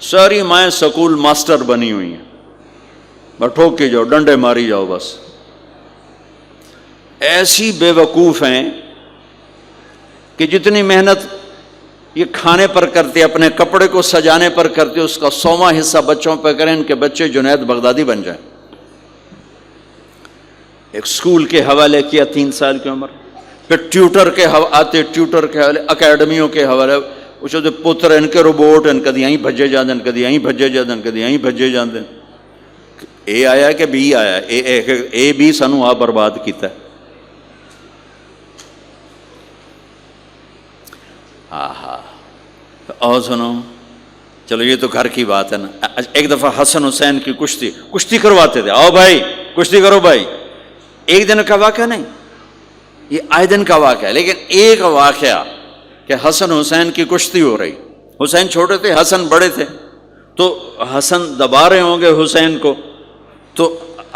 ساری مائیں school master بنی ہوئی ہیں، بس ٹھوک کے جاؤ، ڈنڈے ماری جاؤ بس. ایسی بے وقوف ہیں کہ جتنی محنت یہ کھانے پر کرتے، اپنے کپڑے کو سجانے پر کرتے، اس کا 100واں حصہ بچوں پہ کریں، ان کے بچے جنید بغدادی بن جائیں. ایک سکول کے حوالے کیا 3 سال کی عمر، پھر ٹیوٹر کے آتے، ٹیوٹر کے حوالے، اکیڈمیوں کے حوالے، وہ پتر ان کے روبوٹ ان کدی یہیں بھجے جاندے، کدی یہیں بھجے جاندے، کدی یہیں بھجے جاندے. اے آیا کہ بی آیا؟ اے بی سانو آ برباد کیتا ہے. ہاں اور سنو، چلو یہ تو گھر کی بات ہے نا. ایک دفعہ حسن حسین کی کشتی کرواتے تھے، آؤ بھائی کشتی کرو بھائی. ایک دن کا واقعہ نہیں، یہ آئے دن کا واقعہ ہے. لیکن ایک واقعہ کہ حسن حسین کی کشتی ہو رہی، حسین چھوٹے تھے، حسن بڑے تھے، تو حسن دبا رہے ہوں گے حسین کو، تو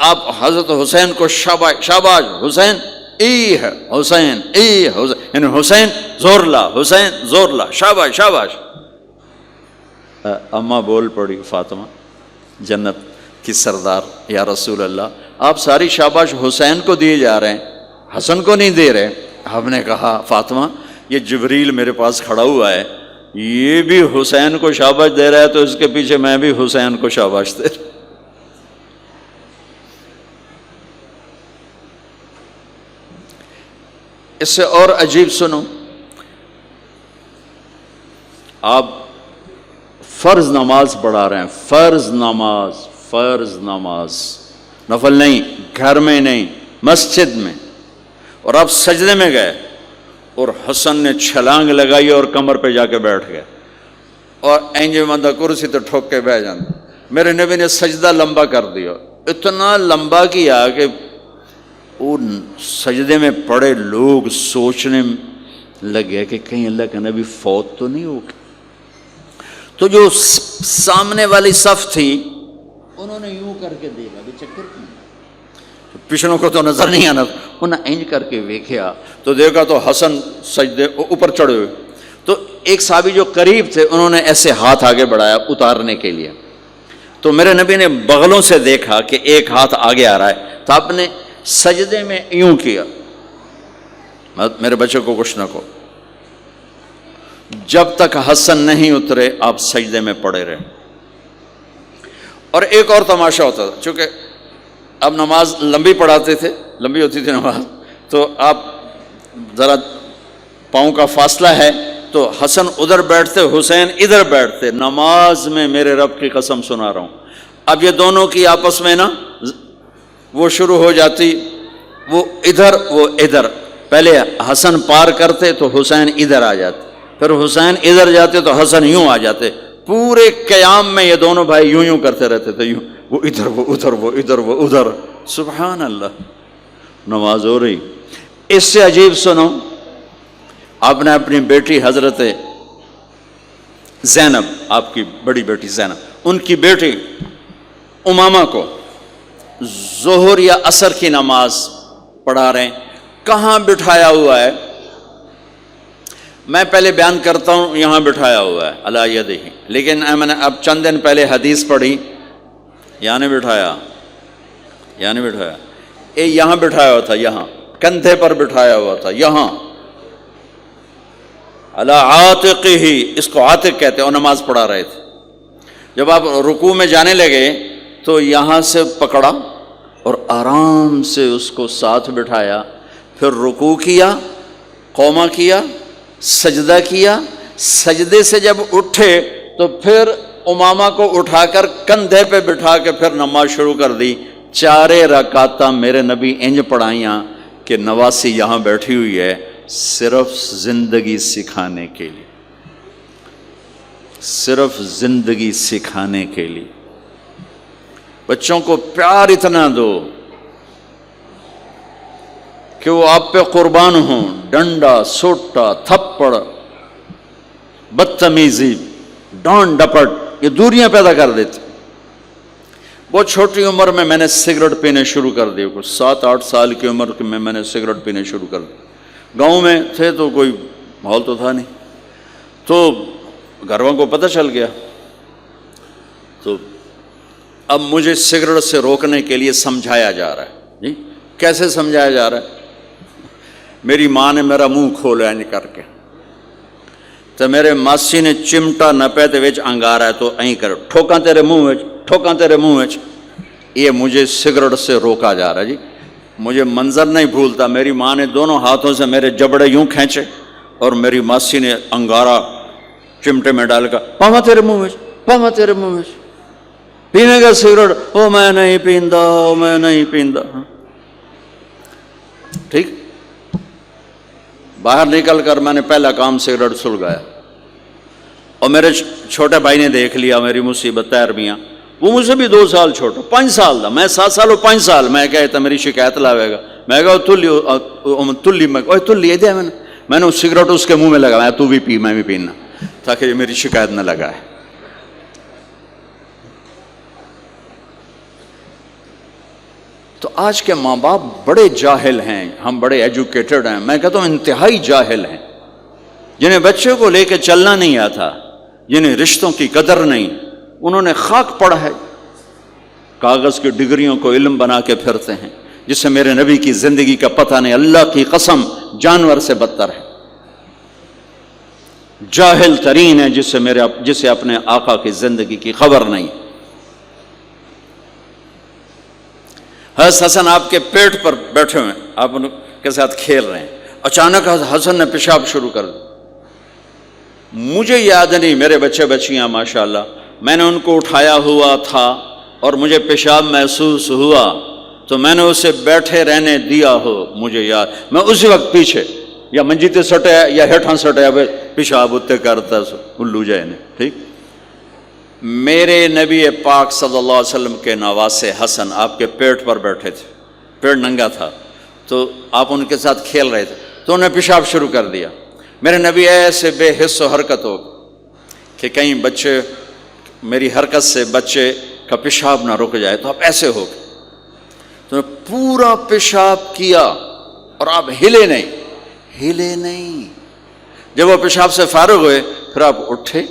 آپ حضرت حسین کو شاباش شاباش حسین ای ہے، حسین ای حسین، یعنی حسین زور لا، حسین زور لا، شاباش شاباش. اماں بول پڑی فاطمہ جنت کی سردار، یا رسول اللہ آپ ساری شاباش حسین کو دیے جا رہے ہیں، حسن کو نہیں دے رہے. آپ نے کہا فاطمہ یہ جبریل میرے پاس کھڑا ہوا ہے، یہ بھی حسین کو شاباش دے رہا ہے، تو اس کے پیچھے میں بھی حسین کو شاباش دے رہا. اس سے اور عجیب سنو، آپ فرض نماز پڑھا رہے ہیں، فرض نماز نفل نہیں، گھر میں نہیں، مسجد میں، اور آپ سجدے میں گئے اور حسن نے چھلانگ لگائی اور کمر پہ جا کے بیٹھ گئے، اور اینجے بندہ کرسی تو ٹھوک کے بیٹھ جانا. میرے نبی نے سجدہ لمبا کر دیا، اتنا لمبا کیا کہ ان سجدے میں پڑے لوگ سوچنے لگے کہ کہیں اللہ کا نبی فوت تو نہیں ہو گیا. تو جو سامنے والی صف تھی انہوں نے یوں کر کے دیکھا کہ چکر کیوں، پچھلوں کو تو نظر نہیں آنا، انہوں نے انج کر کے دیکھا تو دیکھا تو حسن سجدے اوپر چڑھے ہوئے. تو ایک صحابی جو قریب تھے انہوں نے ایسے ہاتھ آگے بڑھایا اتارنے کے لیے، تو میرے نبی نے بغلوں سے دیکھا کہ ایک ہاتھ آگے آ رہا ہے، تو آپ نے سجدے میں یوں کیا، میرے بچے کو کچھ نہ کہو. جب تک حسن نہیں اترے آپ سجدے میں پڑے رہے. اور ایک اور تماشا ہوتا تھا، چونکہ اب نماز لمبی پڑھاتے تھے، لمبی ہوتی تھی نماز، تو آپ ذرا پاؤں کا فاصلہ ہے تو حسن ادھر بیٹھتے، حسین ادھر بیٹھتے. نماز میں میرے رب کی قسم سنا رہا ہوں، اب یہ دونوں کی آپس میں نا وہ شروع ہو جاتی، وہ ادھر وہ ادھر. پہلے حسن پار کرتے تو حسین ادھر آ جاتے، پھر حسین ادھر جاتے تو حسن یوں آ جاتے. پورے قیام میں یہ دونوں بھائی یوں یوں کرتے رہتے تھے، یوں، وہ ادھر وہ ادھر، وہ ادھر وہ ادھر. سبحان اللہ، نماز ہو رہی. اس سے عجیب سنو، آپ نے اپنی بیٹی حضرت زینب، آپ کی بڑی بیٹی زینب، ان کی بیٹی امامہ کو ظہر یا عصر کی نماز پڑھا رہے ہیں. کہاں بٹھایا ہوا ہے؟ میں پہلے بیان کرتا ہوں، یہاں بٹھایا ہوا ہے علی یدہ، لیکن میں نے اب چند دن پہلے حدیث پڑھی، یہاں نہیں بٹھایا، یہاں نہیں بٹھایا، یہاں بٹھایا ہوا تھا، یہاں کندھے پر بٹھایا ہوا تھا، یہاں علی عاتقہ، اس کو عاتق کہتے ہیں، اور نماز پڑھا رہے تھے. جب آپ رکوع میں جانے لگے تو یہاں سے پکڑا اور آرام سے اس کو ساتھ بٹھایا، پھر رکوع کیا، قومہ کیا، سجدہ کیا. سجدے سے جب اٹھے تو پھر امامہ کو اٹھا کر کندھے پہ بٹھا کے پھر نماز شروع کر دی. 4 رکعتاں میرے نبی انج پڑھائیاں کہ نواسی یہاں بیٹھی ہوئی ہے، صرف زندگی سکھانے کے لیے، صرف زندگی سکھانے کے لیے. بچوں کو پیار اتنا دو کہ وہ آپ پہ قربان ہوں. ڈنڈا، سوٹا، تھپڑ، بدتمیزی، ڈانٹ ڈپٹ، یہ دوریاں پیدا کر دیتے. بہت چھوٹی عمر میں نے سگریٹ پینے شروع کر دی، کچھ 7-8 سال کی عمر میں میں نے سگریٹ پینے شروع کر دی. گاؤں میں تھے تو کوئی ماحول تو تھا نہیں، تو گھر والوں کو پتہ چل گیا تو اب مجھے سگریٹ سے روکنے کے لیے سمجھایا جا رہا ہے. جی کیسے سمجھایا جا رہا ہے؟ میری ماں نے میرا منہ کھولا ہے کر کے، تو میرے ماسی نے چمٹا نپے تے وچ انگارا ہے تو این کر ٹھوکاں تیرے منہ وچ، ٹھوکاں تیرے منہ وچ. یہ مجھے سگریٹ سے روکا جا رہا ہے. جی مجھے منظر نہیں بھولتا، میری ماں نے دونوں ہاتھوں سے میرے جبڑے یوں کھینچے اور میری ماسی نے انگارا چمٹے میں ڈال کر پاوا تیرے منہ وچ، پاوا تیرے منہ وچ، پینے کا سگریٹ؟ او میں نہیں پیندا، او میں نہیں پیندا. ٹھیک، باہر نکل کر میں نے پہلا کام سگریٹ سلگایا، اور میرے چھوٹے بھائی نے دیکھ لیا میری مصیبت تیر میاں. وہ مجھ سے بھی 2 سال چھوٹا، 5 سال تھا، میں 7 سال اور 5 سال. میں کہتا میری شکایت لاوے گا. میں کہا تلی دے میں نے سگریٹ اس کے منہ میں لگایا، تو بھی پی میں بھی پینا، تاکہ یہ میری شکایت نہ لگائے. تو آج کے ماں باپ بڑے جاہل ہیں، ہم بڑے ایجوکیٹڈ ہیں، میں کہتا ہوں انتہائی جاہل ہیں، جنہیں بچے کو لے کے چلنا نہیں آتا، جنہیں رشتوں کی قدر نہیں. انہوں نے خاک پڑا ہے، کاغذ کی ڈگریوں کو علم بنا کے پھرتے ہیں، جس سے میرے نبی کی زندگی کا پتہ نہیں. اللہ کی قسم جانور سے بدتر ہے، جاہل ترین ہے جسے اپنے آقا کی زندگی کی خبر نہیں. حضرت حسن آپ کے پیٹ پر بیٹھے ہوئے، آپ ان کے ساتھ کھیل رہے ہیں، اچانک حسن نے پیشاب شروع کر دیا. مجھے یاد نہیں، میرے بچے بچیاں ماشاءاللہ، میں نے ان کو اٹھایا ہوا تھا اور مجھے پیشاب محسوس ہوا تو میں نے اسے بیٹھے رہنے دیا ہو. مجھے یاد، میں اسی وقت پیچھے یا منجیتے سٹے یا ہیٹھاں سٹے پیشاب اتنے کرتا الو جائے نے. ٹھیک، میرے نبی پاک صلی اللہ علیہ وسلم کے نواسے حسن آپ کے پیٹ پر بیٹھے تھے، پیٹ ننگا تھا، تو آپ ان کے ساتھ کھیل رہے تھے تو انہیں پیشاب شروع کر دیا. میرے نبی ایسے بے حس و حرکت ہو کہ کہیں بچے میری حرکت سے بچے کا پیشاب نہ رک جائے، تو آپ ایسے ہو گئے، تو پورا پیشاب کیا اور آپ ہلے نہیں. جب وہ پیشاب سے فارغ ہوئے پھر آپ اٹھے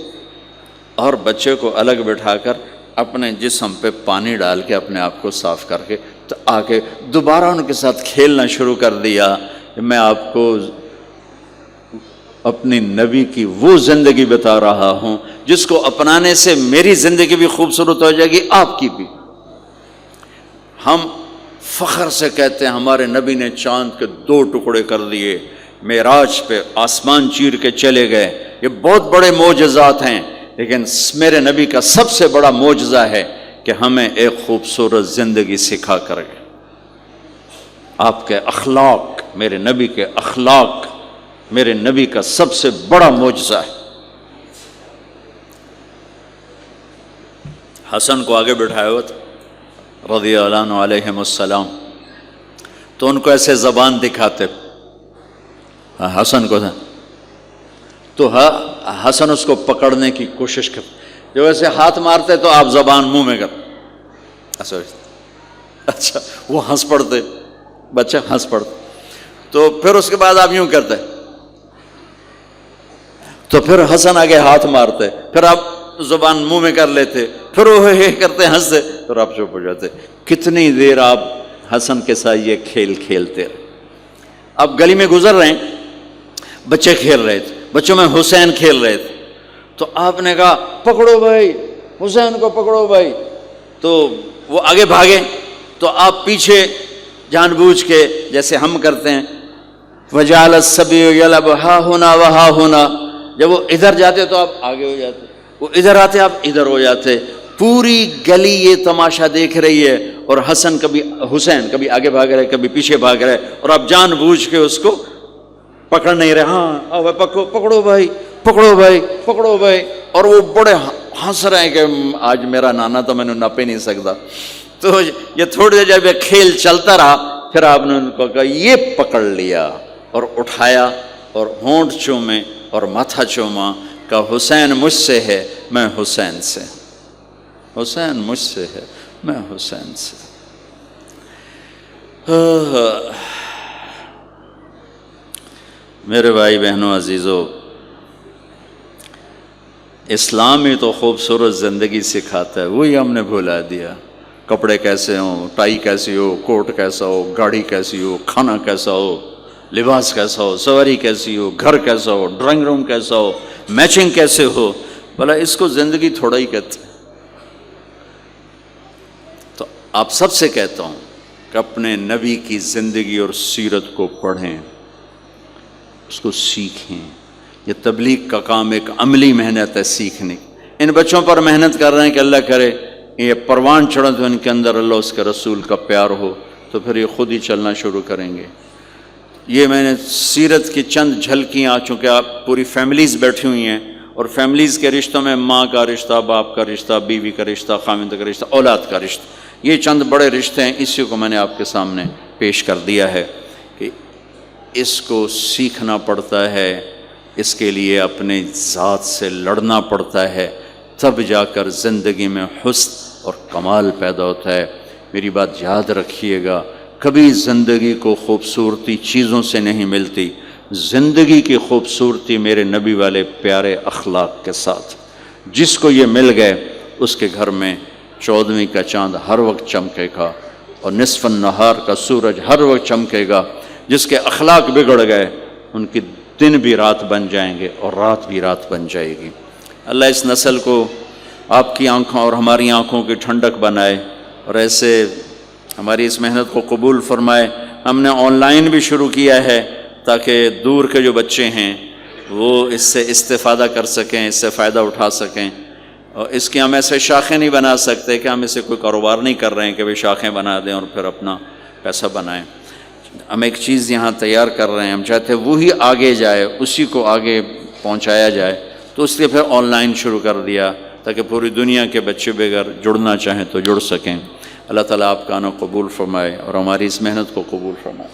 اور بچے کو الگ بٹھا کر اپنے جسم پہ پانی ڈال کے اپنے آپ کو صاف کر کے تو آگے دوبارہ ان کے ساتھ کھیلنا شروع کر دیا. میں آپ کو اپنی نبی کی وہ زندگی بتا رہا ہوں جس کو اپنانے سے میری زندگی بھی خوبصورت ہو جائے گی، آپ کی بھی. ہم فخر سے کہتے ہیں ہمارے نبی نے چاند کے 2 ٹکڑے کر دیے، معراج پہ آسمان چیر کے چلے گئے. یہ بہت بڑے معجزات ہیں، لیکن میرے نبی کا سب سے بڑا معجزہ ہے کہ ہمیں ایک خوبصورت زندگی سکھا کر گئے. آپ کے اخلاق، میرے نبی کے اخلاق میرے نبی کا سب سے بڑا معجزہ ہے. حسن کو آگے بٹھایا ہوا تھا رضی اللہ عنہ علیہم السلام، تو ان کو ایسے زبان دکھاتے حسن کو، تو حسن اس کو پکڑنے کی کوشش کرتے، جو ایسے ہاتھ مارتے تو آپ زبان منہ میں کر، اچھا وہ ہنس پڑتے، بچہ ہنس پڑتا، تو پھر اس کے بعد آپ یوں کرتے تو پھر حسن آگے ہاتھ مارتے، پھر آپ زبان منہ میں کر لیتے، پھر وہ کرتے ہنستے، پھر آپ چپ ہو جاتے. کتنی دیر آپ حسن کے ساتھ یہ کھیل کھیلتے رہے. اب گلی میں گزر رہے ہیں، بچے کھیل رہے تھے، بچوں میں حسین کھیل رہے تھے، تو آپ نے کہا پکڑو بھائی حسین کو، پکڑو بھائی. تو وہ آگے بھاگے تو آپ پیچھے جان بوجھ کے جیسے ہم کرتے ہیں وَجَعَلَ الصَّبِيُّ يَلْعَبُ ہَا هُنَا وَهَا هُنَا، جب وہ ادھر جاتے تو آپ آگے ہو جاتے، وہ ادھر آتے آپ ادھر ہو جاتے. پوری گلی یہ تماشا دیکھ رہی ہے اور حسین کبھی آگے بھاگ رہے کبھی پیچھے بھاگ رہے، اور آپ جان بوجھ کے اس کو پکڑ نہیں رہے. ہاں پکڑو بھائی پکڑو بھائی پکڑو بھائی، اور وہ بڑے ہنس رہے ہیں کہ آج میرا نانا تو میں نے نپ ہی نہیں سکتا. تو یہ تھوڑی دیر جب یہ کھیل چلتا رہا پھر آپ نے ان کو کہا یہ پکڑ لیا اور اٹھایا اور ہونٹ چومے اور ماتھا چوما، کہ حسین مجھ سے ہے میں حسین سے، حسین مجھ سے ہے میں حسین سے. میرے بھائی بہنوں عزیزو، اسلام ہی تو خوبصورت زندگی سکھاتا ہے، وہی ہم نے بھلا دیا۔ کپڑے کیسے ہوں، ٹائی کیسی ہو، کوٹ کیسا ہو، گاڑی کیسی ہو، کھانا کیسا ہو، لباس کیسا ہو، سواری کیسی ہو، گھر کیسا ہو، ڈرائنگ روم کیسا ہو، میچنگ کیسے ہو، بھلا اس کو زندگی تھوڑا ہی کہتے ہیں۔ تو آپ سب سے کہتا ہوں کہ اپنے نبی کی زندگی اور سیرت کو پڑھیں، اس کو سیکھیں۔ یہ تبلیغ کا کام ایک عملی محنت ہے سیکھنے کی۔ ان بچوں پر محنت کر رہے ہیں کہ اللہ کرے یہ پروان چڑھے تو ان کے اندر اللہ اس کے رسول کا پیار ہو، تو پھر یہ خود ہی چلنا شروع کریں گے۔ یہ میں نے سیرت کی چند جھلکیاں، چونکہ آپ پوری فیملیز بیٹھی ہوئی ہیں، اور فیملیز کے رشتوں میں ماں کا رشتہ، باپ کا رشتہ، بیوی کا رشتہ، خاوند کا رشتہ، اولاد کا رشتہ، یہ چند بڑے رشتے ہیں، اسی کو میں نے آپ کے سامنے پیش کر دیا ہے کہ اس کو سیکھنا پڑتا ہے، اس کے لیے اپنے ذات سے لڑنا پڑتا ہے، تب جا کر زندگی میں حسن اور کمال پیدا ہوتا ہے۔ میری بات یاد رکھیے گا، کبھی زندگی کو خوبصورتی چیزوں سے نہیں ملتی، زندگی کی خوبصورتی میرے نبی والے پیارے اخلاق کے ساتھ۔ جس کو یہ مل گئے اس کے گھر میں 14ویں کا چاند ہر وقت چمکے گا، اور نصف النہار کا سورج ہر وقت چمکے گا۔ جس کے اخلاق بگڑ گئے ان کی دن بھی رات بن جائیں گے اور رات بھی رات بن جائے گی۔ اللہ اس نسل کو آپ کی آنکھوں اور ہماری آنکھوں کی ٹھنڈک بنائے، اور ایسے ہماری اس محنت کو قبول فرمائے۔ ہم نے آن لائن بھی شروع کیا ہے تاکہ دور کے جو بچے ہیں وہ اس سے استفادہ کر سکیں، اس سے فائدہ اٹھا سکیں۔ اور اس کی ہم ایسے شاخیں نہیں بنا سکتے کہ ہم اسے کوئی کاروبار نہیں کر رہے ہیں کہ وہ شاخیں بنا دیں اور پھر اپنا پیسہ بنائیں۔ ہم ایک چیز یہاں تیار کر رہے ہیں، ہم چاہتے ہیں وہی آگے جائے، اسی کو آگے پہنچایا جائے، تو اس لیے پھر آن لائن شروع کر دیا تاکہ پوری دنیا کے بچے بغیر جڑنا چاہیں تو جڑ سکیں۔ اللہ تعالیٰ آپ کا نا قبول فرمائے اور ہماری اس محنت کو قبول فرمائے۔